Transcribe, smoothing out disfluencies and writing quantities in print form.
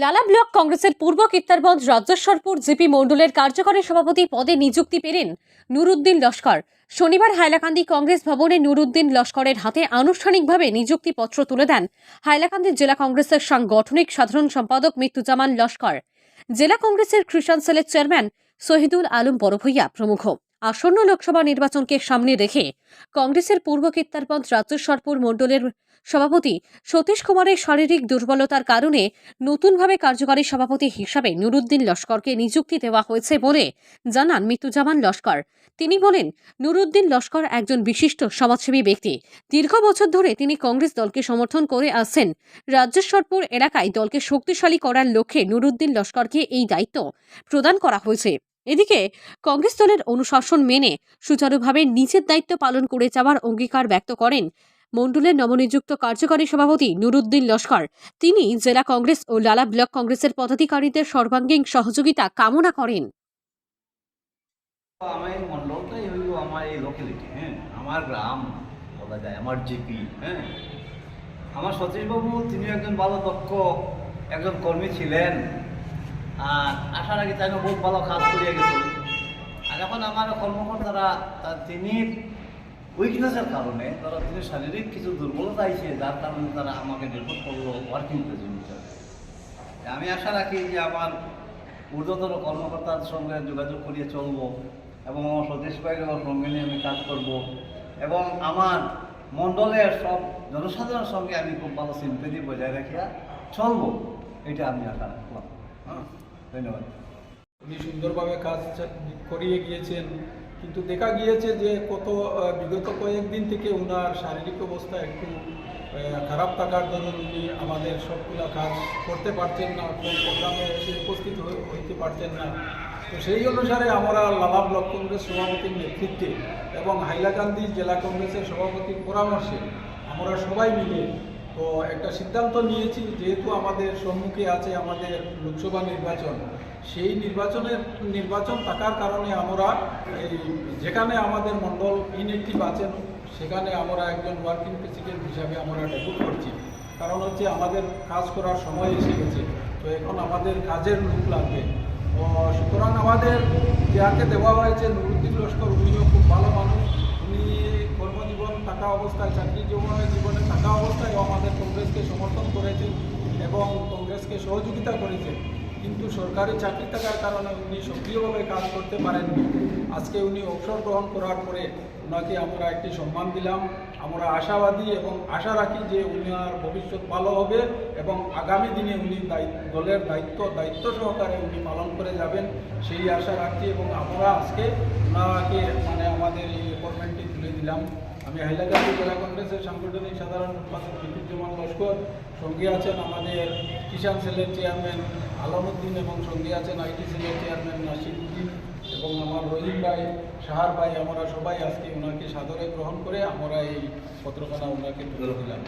লালা ব্লক কংগ্রেসের পূর্ব কিত্তারগঞ্জ রাজ্যেশ্বরপুর জিপি মণ্ডলের কার্যকরী সভাপতি পদে নিযুক্তি পেলেন নুরুদ্দিন লস্কর। শনিবার হাইলাকান্দি কংগ্রেস ভবনে নুরুদ্দিন লস্করের হাতে আনুষ্ঠানিকভাবে নিযুক্তিপত্র তুলে দেন হাইলাকান্দি জেলা কংগ্রেসের সাংগঠনিক সাধারণ সম্পাদক মৃত্যুজামান লস্কর, জেলা কংগ্রেসের খ্রিস্টান সেলের চেয়ারম্যান শহীদুল আলম বড়ভূইয়া প্রমুখ। আসন্ন লোকসভা নির্বাচনকে সামনে রেখে কংগ্রেসের পূর্ব কিত্তারগঞ্জ রাজ্যেশ্বরপুর মণ্ডলের সভাপতি সতীশ কুমারের শারীরিক দুর্বলতার কারণে নতুনভাবে কার্যকরী সভাপতি হিসাবে নুরুদ্দিন লস্করকে নিযুক্তি দেওয়া হয়েছে বলে জানান মৃত্যুজামান লস্কর। তিনি বলেন, নুরুদ্দিন লস্কর একজন বিশিষ্ট সমাজসেবী ব্যক্তি। দীর্ঘ বছর ধরে তিনি কংগ্রেস দলকে সমর্থন করে আসছেন। রাজ্যেশ্বরপুর এলাকায় দলকে শক্তিশালী করার লক্ষ্যে নুরুদ্দিন লস্করকে এই দায়িত্ব প্রদান করা হয়েছে। এদিকে কংগ্রেস দলের অনুশাসন মেনে সুচারুভাবে নিজের দায়িত্ব পালন করে যাওয়ার অঙ্গীকার ব্যক্ত করেন মণ্ডলের নবনিযুক্ত কার্যকরী সভাপতি নুরুদ্দিন লস্কর। তিনি জেলা কংগ্রেস ও লালা ব্লক কংগ্রেসের পদাধিকারীদের সর্বাঙ্গীন সহযোগিতা কামনা করেন। আমার এই মণ্ডলটাই হইল আমার এই লোকালিটি, আমার গ্রাম বলা যায়, আমার জিপি। আমার সতীশবাবু তিনি একজন ভালো দক্ষ একজন কর্মী ছিলেন, আর আসার আগে তাই বহুত ভালো কাজ করিয়া গেছিল। আর এখন আমার কর্মকর্তারা তিনি উইকনেসের কারণে তারা তিনি শারীরিক কিছু দুর্বলতা আইছে, যার কারণে তারা আমাকে নির্ভর করলো ওয়ার্কিং প্রেসিডেন্ট হিসাবে। আমি আশা রাখি যে আমার ঊর্ধ্বতন কর্মকর্তার সঙ্গে যোগাযোগ করিয়ে চলবো এবং আমার সতীশ ভাইয়ের সঙ্গে নিয়ে আমি কাজ করব এবং আমার মণ্ডলের সব জনসাধারণের সঙ্গে আমি খুব ভালো সিম্পেথি বজায় রাখিয়া চলবো, এটা আমি আশা রাখলাম। ধন্যবাদ। উনি সুন্দরভাবে কাজ করিয়ে গিয়েছেন, কিন্তু দেখা গিয়েছে যে বিগত কয়েকদিন থেকে ওনার শারীরিক অবস্থা একটু খারাপ থাকার দরুন উনি আমাদের সবগুলো কাজ করতে পারছেন না, কোন প্রোগ্রামে এসে উপস্থিত হইতে পারছেন না। তো সেই অনুসারে আমরা লালা ব্লক কংগ্রেস সভাপতির নেতৃত্বে এবং হাইলাকান্দি জেলা কংগ্রেসের সভাপতির পরামর্শে আমরা সবাই মিলে তো একটা সিদ্ধান্ত নিয়েছি, যেহেতু আমাদের সম্মুখে আছে আমাদের লোকসভা নির্বাচন, সেই নির্বাচন থাকার কারণে আমরা যেখানে আমাদের মণ্ডল ইনএক্টিভ আছেন সেখানে আমরা একজন ওয়ার্কিং প্রেসিডেন্ট হিসাবে আমরা ডেপুট করছি। কারণ হচ্ছে আমাদের কাজ করার সময় এসে গেছে, তো এখন আমাদের কাজের লোক লাগবে। তো সুতরাং আমাদের যাকে দেওয়া হয়েছে নুরুদ্দিন লস্কর, উনিও খুব ভালো মানুষ। উনি কর্মজীবন থাকা অবস্থায়, চাকরি জীবনে থাকা অবস্থায় আমাদের কংগ্রেসকে সমর্থন করেছেন এবং কংগ্রেসকে সহযোগিতা করেছেন, কিন্তু সরকারি চাকরি থাকার কারণে উনি সক্রিয়ভাবে কাজ করতে পারেননি। আজকে উনি অবসর গ্রহণ করার পরে ওনাকে আমরা একটি সম্মান দিলাম। আমরা আশাবাদী এবং আশা রাখি যে উনার ভবিষ্যৎ ভালো হবে এবং আগামী দিনে উনি দলের দায়িত্ব সহকারে উনি পালন করে যাবেন, সেই আশা রাখছি। এবং আমরা আজকে ওনাকে আমাদের এই অ্যাপয়েন্টমেন্টটি তুলে দিলাম। আমি হাইলাকান্দি জেলা কংগ্রেসের সাংগঠনিক সাধারণ সম্পাদক মৃত্যুজামান লস্কর, সঙ্গে আছেন আমাদের কিষাণ সেলের চেয়ারম্যান আলমউদ্দিন এবং সঙ্গে আছেন আইটি সেলের চেয়ারম্যান নাসিরউদ্দিন এবং আমার রহিম ভাই, সাহার ভাই। আমরা সবাই আজকে ওনাকে সাদরে গ্রহণ করে আমরা এই পত্রখানা ওনাকে তুলে দিলাম।